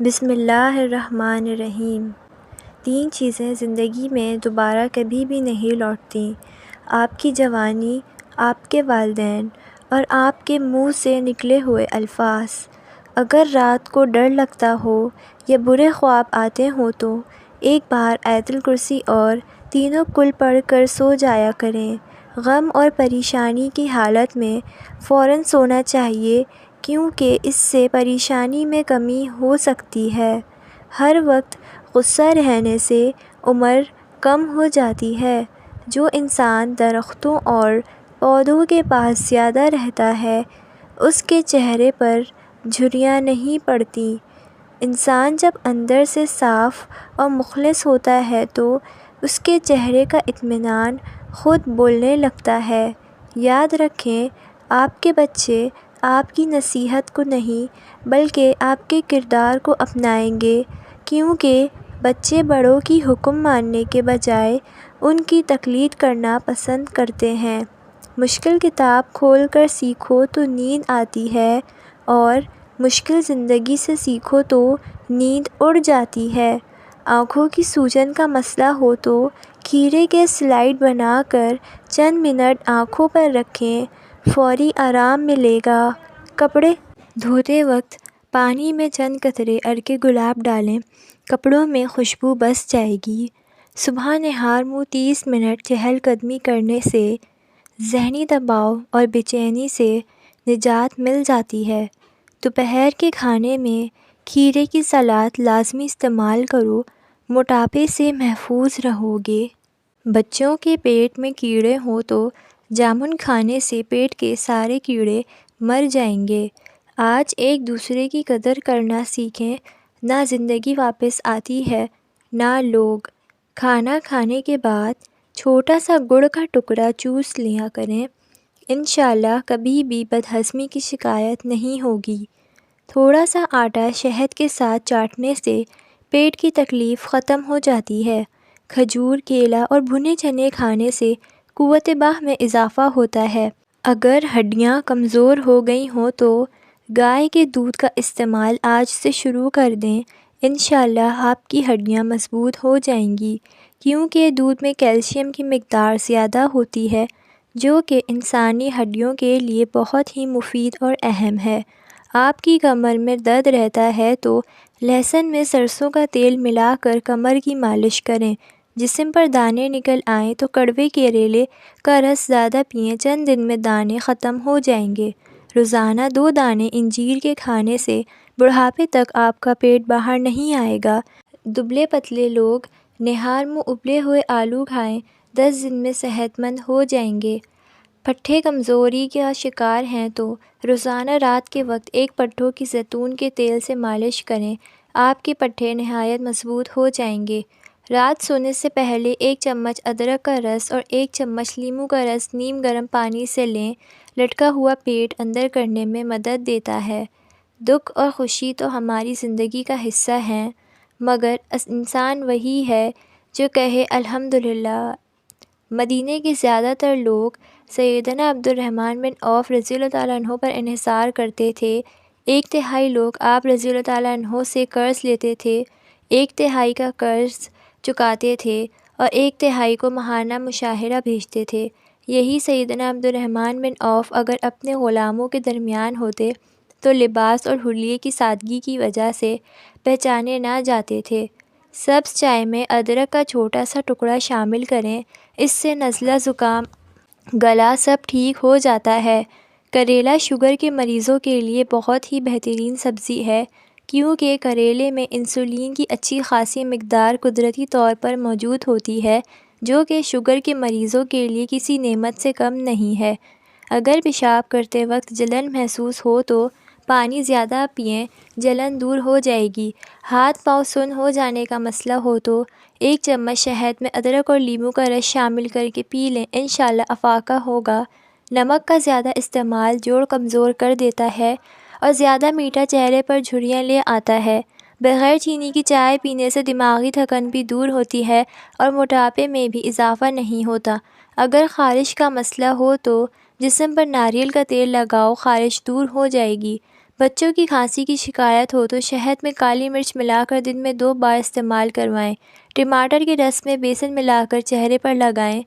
بسم اللہ الرحمن الرحیم۔ 3 چیزیں زندگی میں دوبارہ کبھی بھی نہیں لوٹتیں: آپ کی جوانی، آپ کے والدین اور آپ کے منہ سے نکلے ہوئے الفاظ۔ اگر رات کو ڈر لگتا ہو یا برے خواب آتے ہوں تو ایک بار آیت الکرسی اور تینوں کل پڑھ کر سو جایا کریں۔ غم اور پریشانی کی حالت میں فوراً سونا چاہیے، کیونکہ اس سے پریشانی میں کمی ہو سکتی ہے۔ ہر وقت غصہ رہنے سے عمر کم ہو جاتی ہے۔ جو انسان درختوں اور پودوں کے پاس زیادہ رہتا ہے، اس کے چہرے پر جھریاں نہیں پڑتیں۔ انسان جب اندر سے صاف اور مخلص ہوتا ہے تو اس کے چہرے کا اطمینان خود بولنے لگتا ہے۔ یاد رکھیں، آپ کے بچے آپ کی نصیحت کو نہیں بلکہ آپ کے کردار کو اپنائیں گے، کیونکہ بچے بڑوں کی حکم ماننے کے بجائے ان کی تقلید کرنا پسند کرتے ہیں۔ مشکل کتاب کھول کر سیکھو تو نیند آتی ہے، اور مشکل زندگی سے سیکھو تو نیند اڑ جاتی ہے۔ آنکھوں کی سوجن کا مسئلہ ہو تو کھیرے کے سلائڈ بنا کر چند منٹ آنکھوں پر رکھیں، فوری آرام ملے گا۔ کپڑے دھوتے وقت پانی میں چند قطرے عرق گلاب ڈالیں، کپڑوں میں خوشبو بس جائے گی۔ صبح نہار منہ 30 منٹ چہل قدمی کرنے سے ذہنی دباؤ اور بے چینی سے نجات مل جاتی ہے۔ دوپہر کے کھانے میں کھیرے کی سلاد لازمی استعمال کرو، موٹاپے سے محفوظ رہو گے۔ بچوں کے پیٹ میں کیڑے ہوں تو جامن کھانے سے پیٹ کے سارے کیڑے مر جائیں گے۔ آج ایک دوسرے کی قدر کرنا سیکھیں، نہ زندگی واپس آتی ہے نہ لوگ۔ کھانا کھانے کے بعد چھوٹا سا گڑ کا ٹکڑا چوس لیا کریں، انشاءاللہ کبھی بھی بدہضمی کی شکایت نہیں ہوگی۔ تھوڑا سا آٹا شہد کے ساتھ چاٹنے سے پیٹ کی تکلیف ختم ہو جاتی ہے۔ کھجور، کیلا اور بھنے چنے کھانے سے قوت باہ میں اضافہ ہوتا ہے۔ اگر ہڈیاں کمزور ہو گئی ہوں تو گائے کے دودھ کا استعمال آج سے شروع کر دیں، انشاءاللہ آپ کی ہڈیاں مضبوط ہو جائیں گی، کیونکہ دودھ میں کیلشیم کی مقدار زیادہ ہوتی ہے، جو کہ انسانی ہڈیوں کے لیے بہت ہی مفید اور اہم ہے۔ آپ کی کمر میں درد رہتا ہے تو لہسن میں سرسوں کا تیل ملا کر کمر کی مالش کریں۔ جسم پر دانے نکل آئیں تو کڑوے کریلے کا رس زیادہ پئیں، چند دن میں دانے ختم ہو جائیں گے۔ روزانہ 2 دانے انجیر کے کھانے سے بڑھاپے تک آپ کا پیٹ باہر نہیں آئے گا۔ دبلے پتلے لوگ نہار منہ ابلے ہوئے آلو کھائیں، 10 دن میں صحت مند ہو جائیں گے۔ پٹھے کمزوری کا شکار ہیں تو روزانہ رات کے وقت ایک پٹھوں کی زیتون کے تیل سے مالش کریں، آپ کے پٹھے نہایت مضبوط ہو جائیں گے۔ رات سونے سے پہلے 1 چمچ ادرک کا رس اور 1 چمچ لیموں کا رس نیم گرم پانی سے لیں، لٹکا ہوا پیٹ اندر کرنے میں مدد دیتا ہے۔ دکھ اور خوشی تو ہماری زندگی کا حصہ ہیں، مگر انسان وہی ہے جو کہے الحمدللہ۔ مدینے کے زیادہ تر لوگ سیدنا عبدالرحمن بن عوف رضی اللہ تعالیٰ عنہ پر انحصار کرتے تھے۔ 1/3 لوگ آپ رضی اللہ تعالیٰ عنہ سے قرض لیتے تھے، 1/3 کا قرض چکاتے تھے اور 1/3 کو ماہانہ مشاہرہ بھیجتے تھے۔ یہی سیدنا عبدالرحمن بن عوف اگر اپنے غلاموں کے درمیان ہوتے تو لباس اور حلیے کی سادگی کی وجہ سے پہچانے نہ جاتے تھے۔ سبز چائے میں ادرک کا چھوٹا سا ٹکڑا شامل کریں، اس سے نزلہ، زکام، گلا سب ٹھیک ہو جاتا ہے۔ کریلا شوگر کے مریضوں کے لیے بہت ہی بہترین سبزی ہے، کیونکہ کریلے میں انسولین کی اچھی خاصی مقدار قدرتی طور پر موجود ہوتی ہے، جو کہ شوگر کے مریضوں کے لیے کسی نعمت سے کم نہیں ہے۔ اگر پیشاب کرتے وقت جلن محسوس ہو تو پانی زیادہ پئیں، جلن دور ہو جائے گی۔ ہاتھ پاؤں سن ہو جانے کا مسئلہ ہو تو 1 چمچ شہد میں ادرک اور لیموں کا رس شامل کر کے پی لیں، انشاءاللہ افاقہ ہوگا۔ نمک کا زیادہ استعمال جوڑ کمزور کر دیتا ہے اور زیادہ میٹھا چہرے پر جھریاں لے آتا ہے۔ بغیر چینی کی چائے پینے سے دماغی تھکن بھی دور ہوتی ہے اور موٹاپے میں بھی اضافہ نہیں ہوتا۔ اگر خارش کا مسئلہ ہو تو جسم پر ناریل کا تیل لگاؤ، خارش دور ہو جائے گی۔ بچوں کی کھانسی کی شکایت ہو تو شہد میں کالی مرچ ملا کر دن میں 2 بار استعمال کروائیں۔ ٹماٹر کے رس میں بیسن ملا کر چہرے پر لگائیں،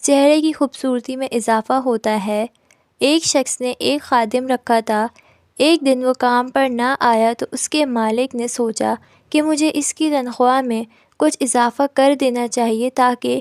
چہرے کی خوبصورتی میں اضافہ ہوتا ہے۔ ایک شخص نے ایک خادم رکھا تھا۔ ایک دن وہ کام پر نہ آیا تو اس کے مالک نے سوچا کہ مجھے اس کی تنخواہ میں کچھ اضافہ کر دینا چاہیے تاکہ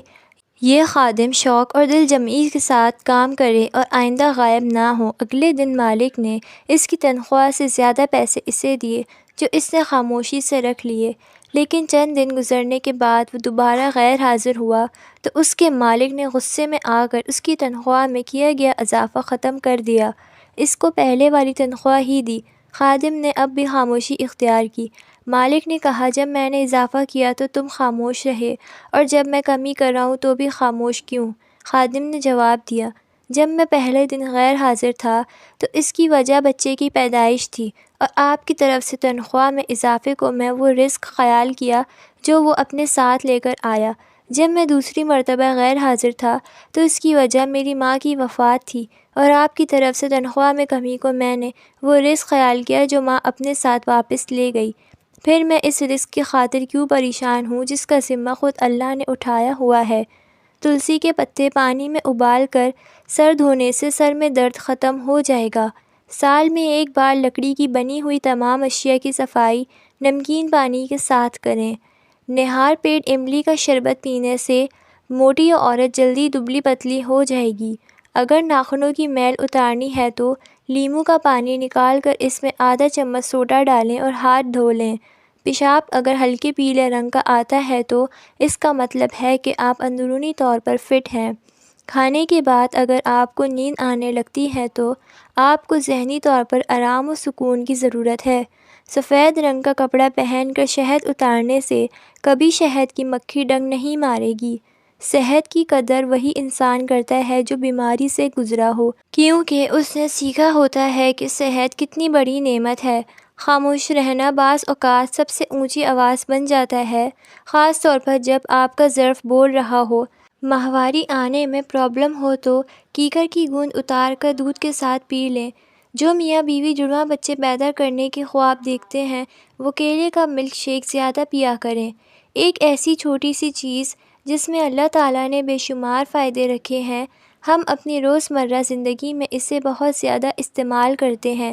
یہ خادم شوق اور دل جمعی کے ساتھ کام کرے اور آئندہ غائب نہ ہو۔ اگلے دن مالک نے اس کی تنخواہ سے زیادہ پیسے اسے دیے، جو اس نے خاموشی سے رکھ لیے۔ لیکن چند دن گزرنے کے بعد وہ دوبارہ غیر حاضر ہوا تو اس کے مالک نے غصے میں آ کر اس کی تنخواہ میں کیا گیا اضافہ ختم کر دیا، اس کو پہلے والی تنخواہ ہی دی۔ خادم نے اب بھی خاموشی اختیار کی۔ مالک نے کہا، جب میں نے اضافہ کیا تو تم خاموش رہے، اور جب میں کمی کر رہا ہوں تو بھی خاموش کیوں؟ خادم نے جواب دیا، جب میں پہلے دن غیر حاضر تھا تو اس کی وجہ بچے کی پیدائش تھی، اور آپ کی طرف سے تنخواہ میں اضافے کو میں وہ رزق خیال کیا جو وہ اپنے ساتھ لے کر آیا۔ جب میں دوسری مرتبہ غیر حاضر تھا تو اس کی وجہ میری ماں کی وفات تھی، اور آپ کی طرف سے تنخواہ میں کمی کو میں نے وہ رزق خیال کیا جو ماں اپنے ساتھ واپس لے گئی۔ پھر میں اس رزق کی خاطر کیوں پریشان ہوں جس کا ذمہ خود اللہ نے اٹھایا ہوا ہے۔ تلسی کے پتے پانی میں ابال کر سر دھونے سے سر میں درد ختم ہو جائے گا۔ سال میں ایک بار لکڑی کی بنی ہوئی تمام اشیاء کی صفائی نمکین پانی کے ساتھ کریں۔ نہار پیٹ املی کا شربت پینے سے موٹی عورت جلدی دبلی پتلی ہو جائے گی۔ اگر ناخنوں کی میل اتارنی ہے تو لیموں کا پانی نکال کر اس میں آدھا چمچ سوڈا ڈالیں اور ہاتھ دھو لیں۔ پیشاب اگر ہلکے پیلے رنگ کا آتا ہے تو اس کا مطلب ہے کہ آپ اندرونی طور پر فٹ ہیں۔ کھانے کے بعد اگر آپ کو نیند آنے لگتی ہے تو آپ کو ذہنی طور پر آرام و سکون کی ضرورت ہے۔ سفید رنگ کا کپڑا پہن کر شہد اتارنے سے کبھی شہد کی مکھی ڈنک نہیں مارے گی۔ صحت کی قدر وہی انسان کرتا ہے جو بیماری سے گزرا ہو، کیونکہ اس نے سیکھا ہوتا ہے کہ صحت کتنی بڑی نعمت ہے۔ خاموش رہنا بعض اوقات سب سے اونچی آواز بن جاتا ہے، خاص طور پر جب آپ کا ظرف بول رہا ہو۔ ماہواری آنے میں پرابلم ہو تو کیکر کی گوند اتار کر دودھ کے ساتھ پی لیں۔ جو میاں بیوی جڑواں بچے پیدا کرنے کے خواب دیکھتے ہیں وہ کیلے کا ملک شیک زیادہ پیا کریں۔ ایک ایسی چھوٹی سی چیز جس میں اللہ تعالیٰ نے بے شمار فائدے رکھے ہیں، ہم اپنی روزمرہ زندگی میں اسے بہت زیادہ استعمال کرتے ہیں۔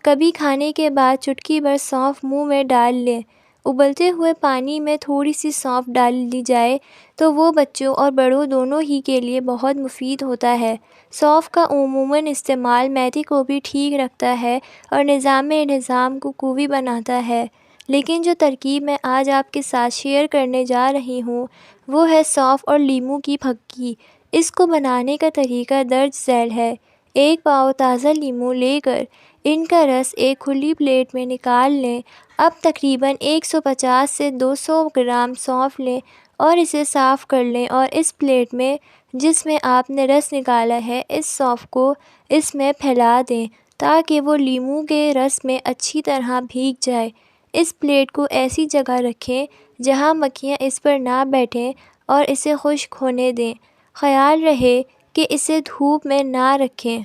کبھی کھانے کے بعد چٹکی بھر سونف منہ میں ڈال لیں۔ ابلتے ہوئے پانی میں تھوڑی سی سونف ڈال لی جائے تو وہ بچوں اور بڑوں دونوں ہی کے لیے بہت مفید ہوتا ہے۔ سونف کا عموماً استعمال معدے کو بھی ٹھیک رکھتا ہے اور نظام کو قوی بناتا ہے۔ لیکن جو ترکیب میں آج آپ کے ساتھ شیئر کرنے جا رہی ہوں وہ ہے سونف اور لیموں کی پھکی۔ اس کو بنانے کا طریقہ درج ذیل ہے۔ ایک پاؤ تازہ لیموں لے کر ان کا رس ایک کھلی پلیٹ میں نکال لیں۔ اب تقریباً 150 سے 200 گرام سونف لیں اور اسے صاف کر لیں، اور اس پلیٹ میں جس میں آپ نے رس نکالا ہے اس سونف کو اس میں پھیلا دیں تاکہ وہ لیموں کے رس میں اچھی طرح بھیگ جائے۔ اس پلیٹ کو ایسی جگہ رکھیں جہاں مکھیاں اس پر نہ بیٹھیں اور اسے خشک ہونے دیں۔ خیال رہے کہ اسے دھوپ میں نہ رکھیں۔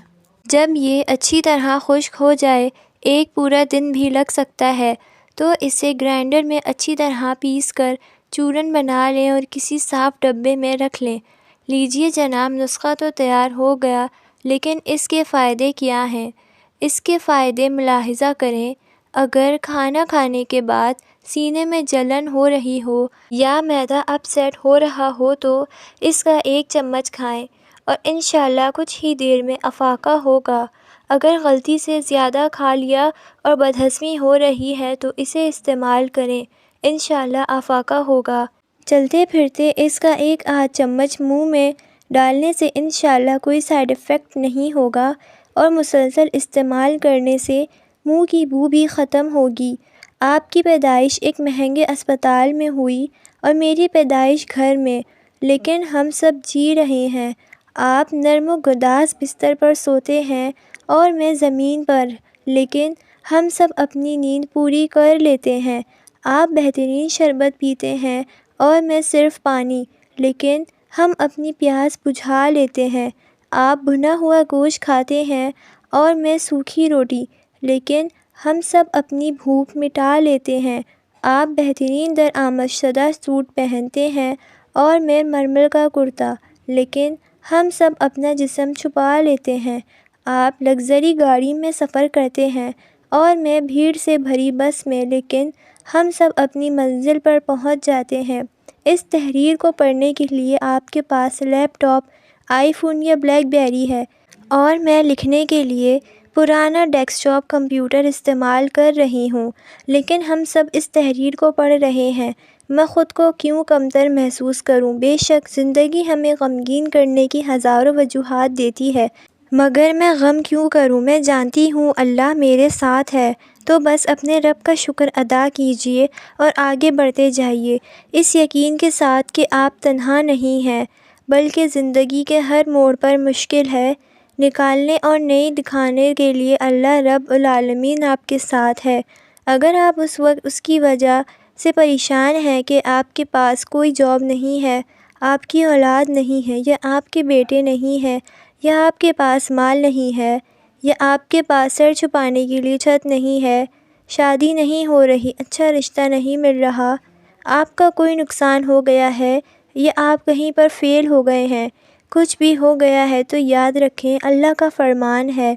جب یہ اچھی طرح خشک ہو جائے، ایک پورا دن بھی لگ سکتا ہے، تو اسے گرائنڈر میں اچھی طرح پیس کر چورن بنا لیں اور کسی صاف ڈبے میں رکھ لیں۔ لیجئے جناب، نسخہ تو تیار ہو گیا، لیکن اس کے فائدے کیا ہیں؟ اس کے فائدے ملاحظہ کریں۔ اگر کھانا کھانے کے بعد سینے میں جلن ہو رہی ہو یا معدہ اپ سیٹ ہو رہا ہو تو اس کا 1 چمچ کھائیں اور انشاءاللہ کچھ ہی دیر میں افاقہ ہوگا۔ اگر غلطی سے زیادہ کھا لیا اور بدہضمی ہو رہی ہے تو اسے استعمال کریں، انشاءاللہ افاقہ ہوگا۔ چلتے پھرتے اس کا 1 آدھ چمچ منہ میں ڈالنے سے انشاءاللہ کوئی سائیڈ ایفیکٹ نہیں ہوگا، اور مسلسل استعمال کرنے سے منہ کی بو بھی ختم ہوگی۔ آپ کی پیدائش ایک مہنگے اسپتال میں ہوئی اور میری پیدائش گھر میں، لیکن ہم سب جی رہے ہیں۔ آپ نرم و گداز بستر پر سوتے ہیں اور میں زمین پر، لیکن ہم سب اپنی نیند پوری کر لیتے ہیں۔ آپ بہترین شربت پیتے ہیں اور میں صرف پانی، لیکن ہم اپنی پیاس بجھا لیتے ہیں۔ آپ بھنا ہوا گوشت کھاتے ہیں اور میں سوکھی روٹی، لیکن ہم سب اپنی بھوک مٹا لیتے ہیں۔ آپ بہترین درآمد شدہ سوٹ پہنتے ہیں اور میں مرمر کا کرتا، لیکن ہم سب اپنا جسم چھپا لیتے ہیں۔ آپ لگژری گاڑی میں سفر کرتے ہیں اور میں بھیڑ سے بھری بس میں، لیکن ہم سب اپنی منزل پر پہنچ جاتے ہیں۔ اس تحریر کو پڑھنے کے لیے آپ کے پاس لیپ ٹاپ، آئی فون یا بلیک بیری ہے، اور میں لکھنے کے لیے پرانا ڈیسک ٹاپ کمپیوٹر استعمال کر رہی ہوں، لیکن ہم سب اس تحریر کو پڑھ رہے ہیں۔ میں خود کو کیوں کمتر محسوس کروں؟ بے شک زندگی ہمیں غمگین کرنے کی ہزاروں وجوہات دیتی ہے، مگر میں غم کیوں کروں؟ میں جانتی ہوں اللہ میرے ساتھ ہے۔ تو بس اپنے رب کا شکر ادا کیجیے اور آگے بڑھتے جائیے، اس یقین کے ساتھ کہ آپ تنہا نہیں ہیں، بلکہ زندگی کے ہر موڑ پر مشکل ہے نکالنے اور نئی دکھانے کے لیے اللہ رب العالمین آپ کے ساتھ ہے۔ اگر آپ اس وقت اس کی وجہ سے پریشان ہیں کہ آپ کے پاس کوئی جاب نہیں ہے، آپ کی اولاد نہیں ہے، یا آپ کے بیٹے نہیں ہیں، یا آپ کے پاس مال نہیں ہے، یا آپ کے پاس سر چھپانے کے لیے چھت نہیں ہے، شادی نہیں ہو رہی، اچھا رشتہ نہیں مل رہا، آپ کا کوئی نقصان ہو گیا ہے، یا آپ کہیں پر فیل ہو گئے ہیں، کچھ بھی ہو گیا ہے، تو یاد رکھیں اللہ کا فرمان ہے،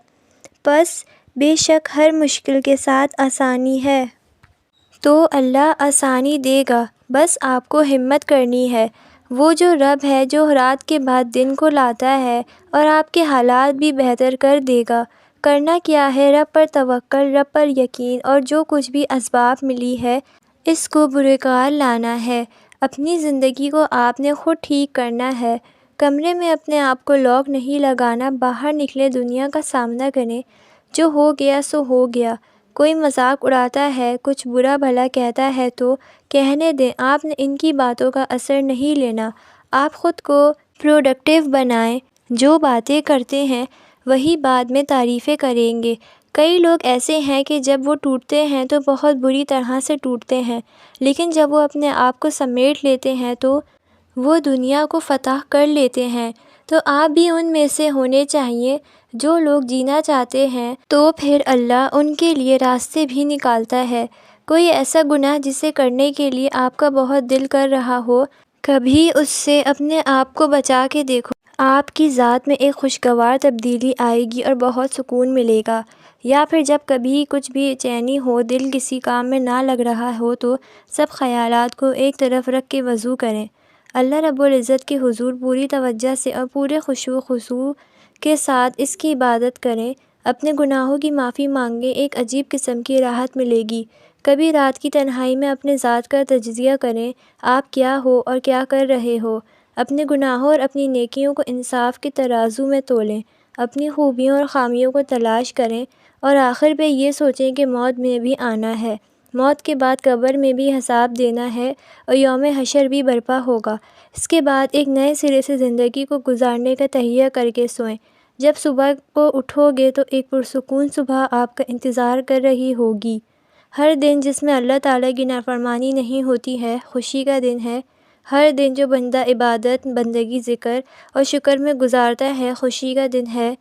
پس بے شک ہر مشکل کے ساتھ آسانی ہے۔ تو اللہ آسانی دے گا، بس آپ کو ہمت کرنی ہے۔ وہ جو رب ہے جو رات کے بعد دن کو لاتا ہے اور آپ کے حالات بھی بہتر کر دے گا۔ کرنا کیا ہے؟ رب پر توکل، رب پر یقین، اور جو کچھ بھی اسباب ملی ہے اس کو بروکار لانا ہے۔ اپنی زندگی کو آپ نے خود ٹھیک کرنا ہے۔ کمرے میں اپنے آپ کو لاک نہیں لگانا، باہر نکلیں، دنیا کا سامنا کریں، جو ہو گیا سو ہو گیا۔ کوئی مذاق اڑاتا ہے، کچھ برا بھلا کہتا ہے تو کہنے دیں، آپ نے ان کی باتوں کا اثر نہیں لینا۔ آپ خود کو پروڈکٹیو بنائیں، جو باتیں کرتے ہیں وہی بعد میں تعریفیں کریں گے۔ کئی لوگ ایسے ہیں کہ جب وہ ٹوٹتے ہیں تو بہت بری طرح سے ٹوٹتے ہیں، لیکن جب وہ اپنے آپ کو سمیٹ لیتے ہیں تو وہ دنیا کو فتح کر لیتے ہیں۔ تو آپ بھی ان میں سے ہونے چاہیے۔ جو لوگ جینا چاہتے ہیں تو پھر اللہ ان کے لیے راستے بھی نکالتا ہے۔ کوئی ایسا گناہ جسے کرنے کے لیے آپ کا بہت دل کر رہا ہو، کبھی اس سے اپنے آپ کو بچا کے دیکھو، آپ کی ذات میں ایک خوشگوار تبدیلی آئے گی اور بہت سکون ملے گا۔ یا پھر جب کبھی کچھ بھی چینی ہو، دل کسی کام میں نہ لگ رہا ہو، تو سب خیالات کو ایک طرف رکھ کے وضو کریں، اللہ رب العزت کے حضور پوری توجہ سے اور پورے خشوع و خضوع کے ساتھ اس کی عبادت کریں، اپنے گناہوں کی معافی مانگیں، ایک عجیب قسم کی راحت ملے گی۔ کبھی رات کی تنہائی میں اپنے ذات کا تجزیہ کریں، آپ کیا ہو اور کیا کر رہے ہو، اپنے گناہوں اور اپنی نیکیوں کو انصاف کے ترازو میں تولیں، اپنی خوبیوں اور خامیوں کو تلاش کریں، اور آخر پہ یہ سوچیں کہ موت میں بھی آنا ہے، موت کے بعد قبر میں بھی حساب دینا ہے، اور یوم حشر بھی برپا ہوگا۔ اس کے بعد ایک نئے سرے سے زندگی کو گزارنے کا تہیہ کر کے سوئیں۔ جب صبح کو اٹھو گے تو ایک پرسکون صبح آپ کا انتظار کر رہی ہوگی۔ ہر دن جس میں اللہ تعالیٰ کی نافرمانی نہیں ہوتی ہے، خوشی کا دن ہے۔ ہر دن جو بندہ عبادت، بندگی، ذکر اور شکر میں گزارتا ہے، خوشی کا دن ہے۔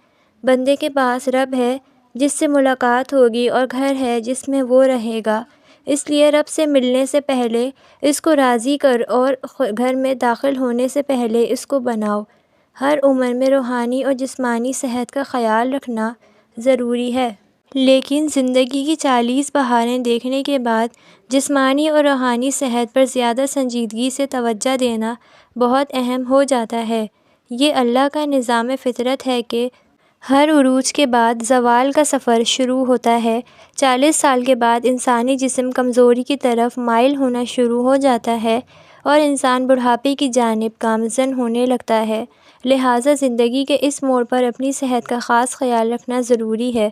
بندے کے پاس رب ہے جس سے ملاقات ہوگی، اور گھر ہے جس میں وہ رہے گا۔ اس لیے رب سے ملنے سے پہلے اس کو راضی کر، اور گھر میں داخل ہونے سے پہلے اس کو بناؤ۔ ہر عمر میں روحانی اور جسمانی صحت کا خیال رکھنا ضروری ہے، لیکن زندگی کی 40 بہاریں دیکھنے کے بعد جسمانی اور روحانی صحت پر زیادہ سنجیدگی سے توجہ دینا بہت اہم ہو جاتا ہے۔ یہ اللہ کا نظام فطرت ہے کہ ہر عروج کے بعد زوال کا سفر شروع ہوتا ہے۔ 40 سال کے بعد انسانی جسم کمزوری کی طرف مائل ہونا شروع ہو جاتا ہے، اور انسان بڑھاپے کی جانب گامزن ہونے لگتا ہے۔ لہٰذا زندگی کے اس موڑ پر اپنی صحت کا خاص خیال رکھنا ضروری ہے۔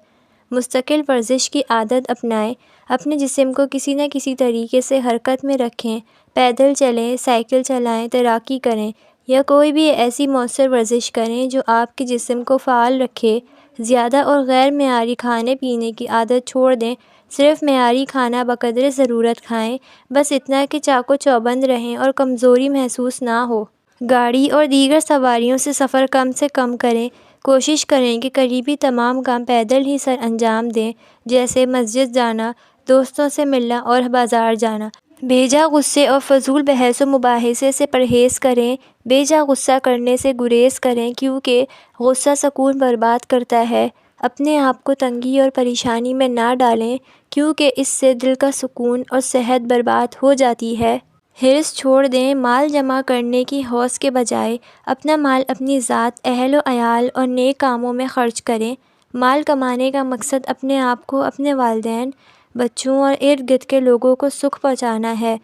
مستقل ورزش کی عادت اپنائیں، اپنے جسم کو کسی نہ کسی طریقے سے حرکت میں رکھیں، پیدل چلیں، سائیکل چلائیں، تیراکی کریں، یا کوئی بھی ایسی مؤثر ورزش کریں جو آپ کے جسم کو فعال رکھے۔ زیادہ اور غیر معیاری کھانے پینے کی عادت چھوڑ دیں، صرف معیاری کھانا بقدر ضرورت کھائیں، بس اتنا کہ چاق و چوبند رہیں اور کمزوری محسوس نہ ہو۔ گاڑی اور دیگر سواریوں سے سفر کم سے کم کریں، کوشش کریں کہ قریبی تمام کام پیدل ہی سر انجام دیں، جیسے مسجد جانا، دوستوں سے ملنا اور بازار جانا۔ بے جا غصے اور فضول بحث و مباحثے سے پرہیز کریں۔ بے جا غصہ کرنے سے گریز کریں، کیونکہ غصہ سکون برباد کرتا ہے۔ اپنے آپ کو تنگی اور پریشانی میں نہ ڈالیں، کیونکہ اس سے دل کا سکون اور صحت برباد ہو جاتی ہے۔ حرص چھوڑ دیں۔ مال جمع کرنے کی ہوس کے بجائے اپنا مال اپنی ذات، اہل و عیال اور نیک کاموں میں خرچ کریں۔ مال کمانے کا مقصد اپنے آپ کو، اپنے والدین، بچوں اور ارد گرد کے لوگوں کو سکھ پہنچانا ہے۔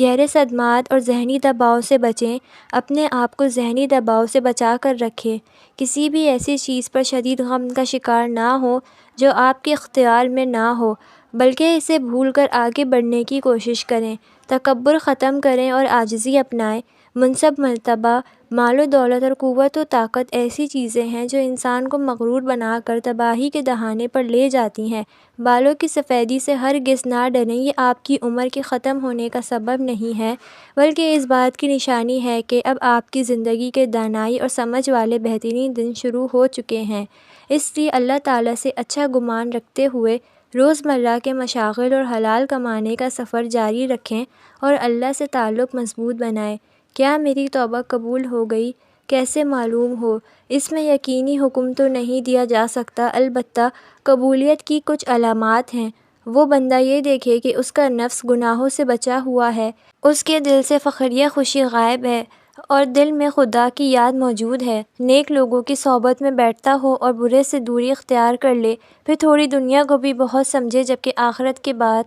گہرے صدمات اور ذہنی دباؤ سے بچیں۔ اپنے آپ کو ذہنی دباؤ سے بچا کر رکھیں۔ کسی بھی ایسی چیز پر شدید غم کا شکار نہ ہوں جو آپ کے اختیار میں نہ ہو، بلکہ اسے بھول کر آگے بڑھنے کی کوشش کریں۔ تکبر ختم کریں اور عاجزی اپنائیں۔ منصب، مرتبہ، مال و دولت اور قوت و طاقت ایسی چیزیں ہیں جو انسان کو مغرور بنا کر تباہی کے دہانے پر لے جاتی ہیں۔ بالوں کی سفیدی سے ہرگز نہ ڈریں، یہ آپ کی عمر کے ختم ہونے کا سبب نہیں ہے، بلکہ اس بات کی نشانی ہے کہ اب آپ کی زندگی کے دانائی اور سمجھ والے بہترین دن شروع ہو چکے ہیں۔ اس لیے اللہ تعالیٰ سے اچھا گمان رکھتے ہوئے روزمرہ کے مشاغل اور حلال کمانے کا سفر جاری رکھیں اور اللہ سے تعلق مضبوط بنائیں۔ کیا میری توبہ قبول ہو گئی؟ کیسے معلوم ہو؟ اس میں یقینی حکم تو نہیں دیا جا سکتا، البتہ قبولیت کی کچھ علامات ہیں۔ وہ بندہ یہ دیکھے کہ اس کا نفس گناہوں سے بچا ہوا ہے، اس کے دل سے فخریہ خوشی غائب ہے اور دل میں خدا کی یاد موجود ہے، نیک لوگوں کی صحبت میں بیٹھتا ہو اور برے سے دوری اختیار کر لے، پھر تھوڑی دنیا کو بھی بہت سمجھے جبکہ آخرت کے بعد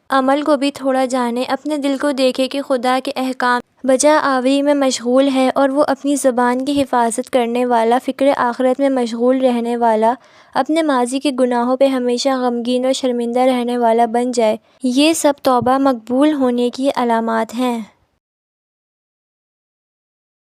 عمل کو بھی تھوڑا جانے، اپنے دل کو دیکھے کہ خدا کے احکام بجا آوری میں مشغول ہے اور وہ اپنی زبان کی حفاظت کرنے والا، فکر آخرت میں مشغول رہنے والا، اپنے ماضی کے گناہوں پہ ہمیشہ غمگین اور شرمندہ رہنے والا بن جائے۔ یہ سب توبہ مقبول ہونے کی علامات ہیں۔